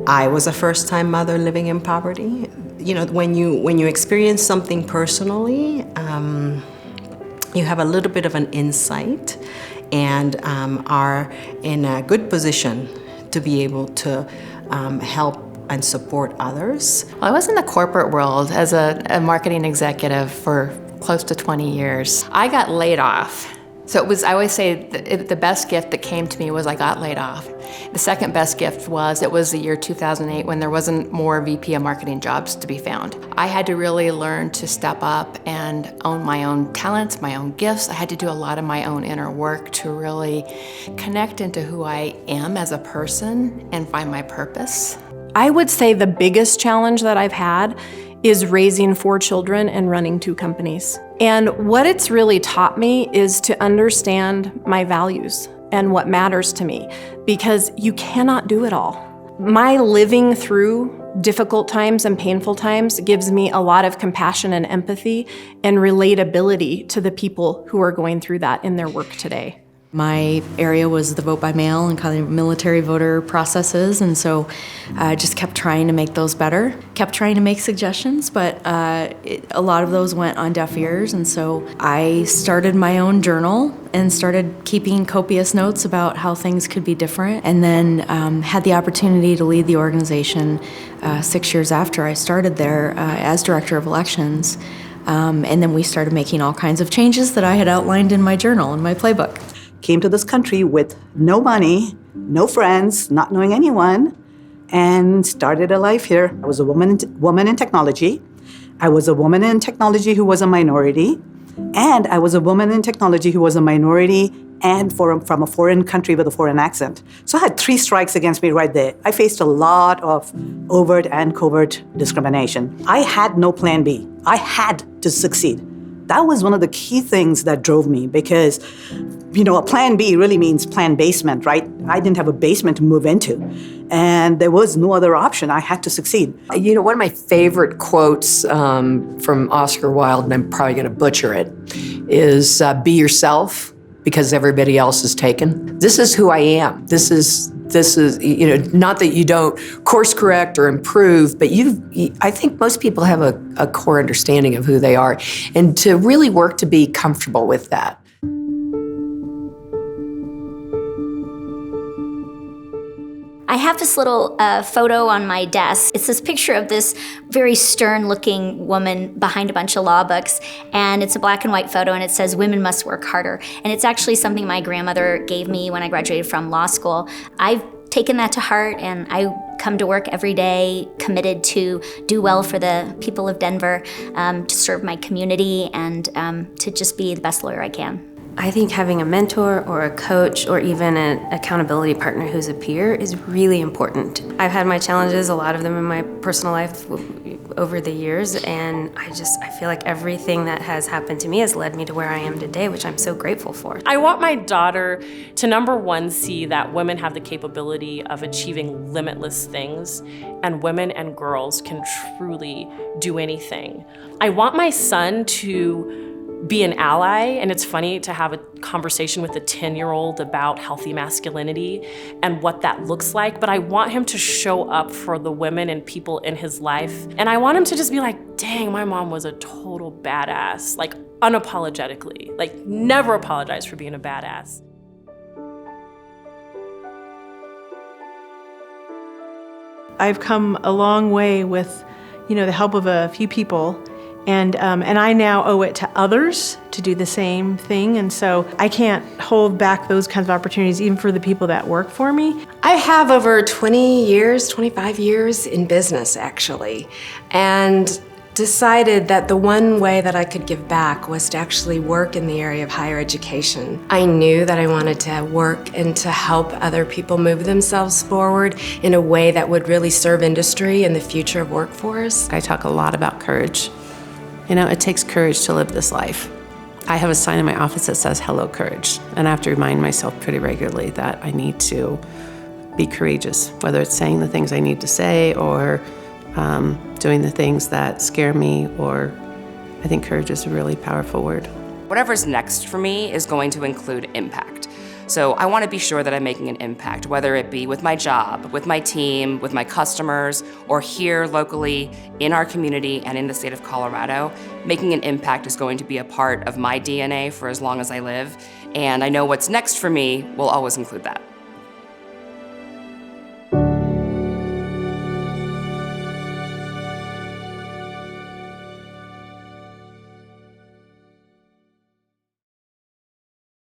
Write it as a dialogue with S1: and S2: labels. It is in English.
S1: I was a first-time mother living in poverty. You know, when you experience something personally, you have a little bit of an insight and are in a good position to be able to help and support others.
S2: Well, I was in the corporate world as a marketing executive for close to 20 years. I got laid off. So I always say the best gift that came to me was I got laid off. The second best gift was it was the year 2008 when there wasn't more VP of marketing jobs to be found. I had to really learn to step up and own my own talents, my own gifts. I had to do a lot of my own inner work to really connect into who I am as a person and find my purpose.
S3: I would say the biggest challenge that I've had is raising 4 children and running 2 companies. And what it's really taught me is to understand my values and what matters to me, because you cannot do it all. My living through difficult times and painful times gives me a lot of compassion and empathy and relatability to the people who are going through that in their work today.
S4: My area was the vote by mail and kind of military voter processes, and so I just kept trying to make those better. Kept trying to make suggestions, but a lot of those went on deaf ears, and so I started my own journal and started keeping copious notes about how things could be different, and then had the opportunity to lead the organization 6 years after I started there as director of elections. And then we started making all kinds of changes that I had outlined in my journal, in my playbook.
S5: Came to this country with no money, no friends, not knowing anyone, and started a life here. I was a woman in technology. I was a woman in technology who was a minority, and I was a woman in technology who was a minority and from a foreign country with a foreign accent. So I had 3 strikes against me right there. I faced a lot of overt and covert discrimination. I had no plan B. I had to succeed. That was one of the key things that drove me because, you know, a plan B really means plan basement, right? I didn't have a basement to move into, and there was no other option. I had to succeed.
S6: You know, one of my favorite quotes from Oscar Wilde, and I'm probably going to butcher it, is be yourself because everybody else is taken. This is who I am. This is, you know, not that you don't course correct or improve, but I think most people have a core understanding of who they are, and to really work to be comfortable with that.
S7: I have this little photo on my desk. It's this picture of this very stern-looking woman behind a bunch of law books, and it's a black and white photo, and it says, "Women must work harder." And it's actually something my grandmother gave me when I graduated from law school. I've taken that to heart, and I come to work every day committed to do well for the people of Denver, to serve my community, and to just be the best lawyer I can.
S8: I think having a mentor or a coach or even an accountability partner who's a peer is really important. I've had my challenges, a lot of them in my personal life over the years, and I feel like everything that has happened to me has led me to where I am today, which I'm so grateful for.
S9: I want my daughter to, number one, see that women have the capability of achieving limitless things, and women and girls can truly do anything. I want my son to be an ally, and it's funny to have a conversation with a 10-year-old about healthy masculinity and what that looks like, but I want him to show up for the women and people in his life, and I want him to just be like, dang, my mom was a total badass, like unapologetically, like never apologize for being a badass.
S10: I've come a long way with, you know, the help of a few people. And I now owe it to others to do the same thing. And so I can't hold back those kinds of opportunities, even for the people that work for me.
S11: I have over 25 years in business, actually, and decided that the one way that I could give back was to actually work in the area of higher education. I knew that I wanted to work and to help other people move themselves forward in a way that would really serve industry and the future of workforce.
S12: I talk a lot about courage. You know, it takes courage to live this life. I have a sign in my office that says, "Hello, courage." And I have to remind myself pretty regularly that I need to be courageous, whether it's saying the things I need to say or doing the things that scare me, or I think courage is a really powerful word.
S13: Whatever's next for me is going to include impact. So I want to be sure that I'm making an impact, whether it be with my job, with my team, with my customers, or here locally in our community and in the state of Colorado. Making an impact is going to be a part of my DNA for as long as I live, and I know what's next for me will always include that.